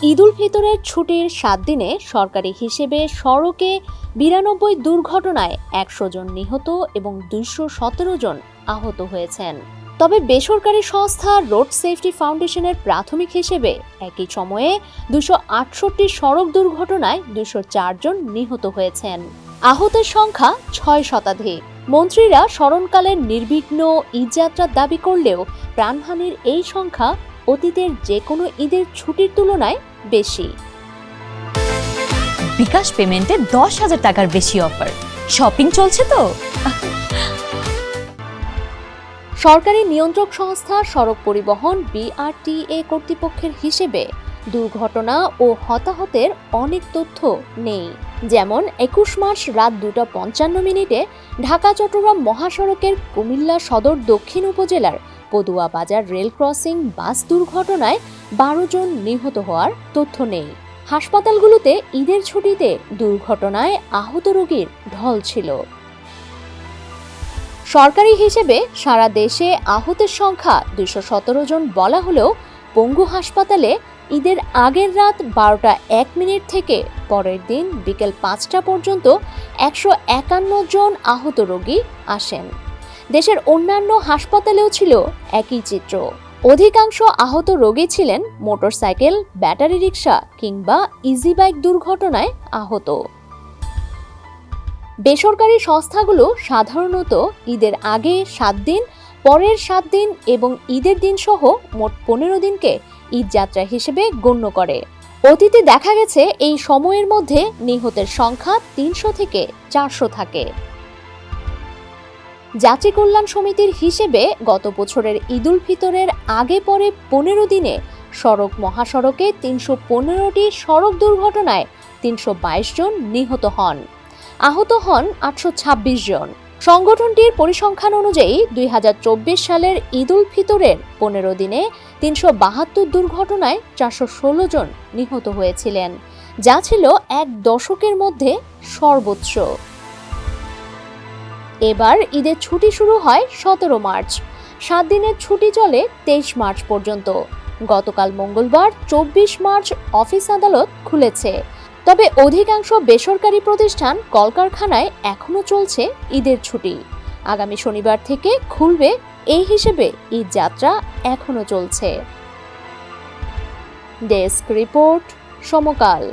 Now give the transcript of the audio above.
ঈদ উল ফিতরের ছুটির 7 দিনে সরকারি হিসেবে সড়কে 92 দুর্ঘটনায় 100 জন নিহত এবং 217 জন আহত হয়েছেন। তবে বেসরকারি সংস্থা রোড সেফটি ফাউন্ডেশনের প্রাথমিক হিসেবে একই সময়ে 268 সড়ক দুর্ঘটনায় 204 জন নিহত হয়েছেন। আহতের সংখ্যা 6 শতাধিক। মন্ত্রীরা স্মরণকালের নির্বিঘ্ন ঈদযাত্রার দাবি করলেও প্রাণহানির এই সংখ্যা অতীতের যে কোনো ঈদের ছুটির তুলনায় বেশি। বিকাশ পেমেন্টে 10,000 টাকার বেশি অফার। শপিং চলছে তো। সরকারি নিয়ন্ত্রক সংস্থা সড়ক পরিবহন BRTA কর্তৃপক্ষের হিসেবে দুর্ঘটনা ও হতাহতের অনেক তথ্য নেই। যেমন 21 মার্চ রাত 2:55 ঢাকা চট্টগ্রাম মহাসড়কের কুমিল্লা সদর দক্ষিণ উপজেলার পদুয়া বাজার রেল ক্রসিং বাস দুর্ঘটনায় 12 জন নিহত হওয়ার তথ্য নেই। হাসপাতালগুলোতে ঈদের ছুটিতে দুর্ঘটনায় আহত রোগীর ঢল ছিল। সরকারি হিসেবে সারা দেশে আহতের সংখ্যা 217 জন বলা হলেও পঙ্গু হাসপাতালে ঈদের আগের রাত 12:01 থেকে পরের দিন বিকেল 5টা পর্যন্ত 151 জন আহত রোগী আসেন। দেশের অন্যান্য হাসপাতালেও ছিল একই চিত্র। অধিকাংশ আহত রোগী ছিলেন মোটরসাইকেল, ব্যাটারি রিকশা কিংবা ইজি বাইক দুর্ঘটনায় আহত। বেসরকারি সংস্থাগুলো সাধারণত ঈদের আগে 7 দিন, পরের 7 দিন এবং ঈদের দিন সহ মোট 15 দিনকে ঈদযাত্রা হিসেবে গণ্য করে। অতীতে দেখা গেছে এই সময়ের মধ্যে নিহতের সংখ্যা 300 থেকে 400 থাকে। যাত্রী কল্যাণ সমিতির হিসেবে গত বছরের ঈদ উল ফিতরের আগে পরে 15 দিনে সড়ক মহাসড়কে 315টি সড়ক দুর্ঘটনায় 322 জন নিহত হন। আহত হন 826 জন। সংগঠনটির পরিসংখ্যান অনুযায়ী 2024 সালের ঈদ উল ফিতরের 15 দিনে 372 দুর্ঘটনায় 416 জন নিহত হয়েছিলেন, যা ছিল এক দশকের মধ্যে সর্বোচ্চ। এবার ঈদের ছুটি শুরু হয় 17 মার্চ। 7 দিনের ছুটি চলে 23 মার্চ পর্যন্ত। গতকাল মঙ্গলবার 24 মার্চ অফিস আদালত খুলেছে। তবে অধিকাংশ বেসরকারি প্রতিষ্ঠান কলকারখানায় এখনো চলছে ঈদের ছুটি। আগামী শনিবার থেকে খুলবে, এই হিসেবে ঈদ যাত্রা এখনো চলছে। ডেস্ক রিপোর্ট, সমকাল।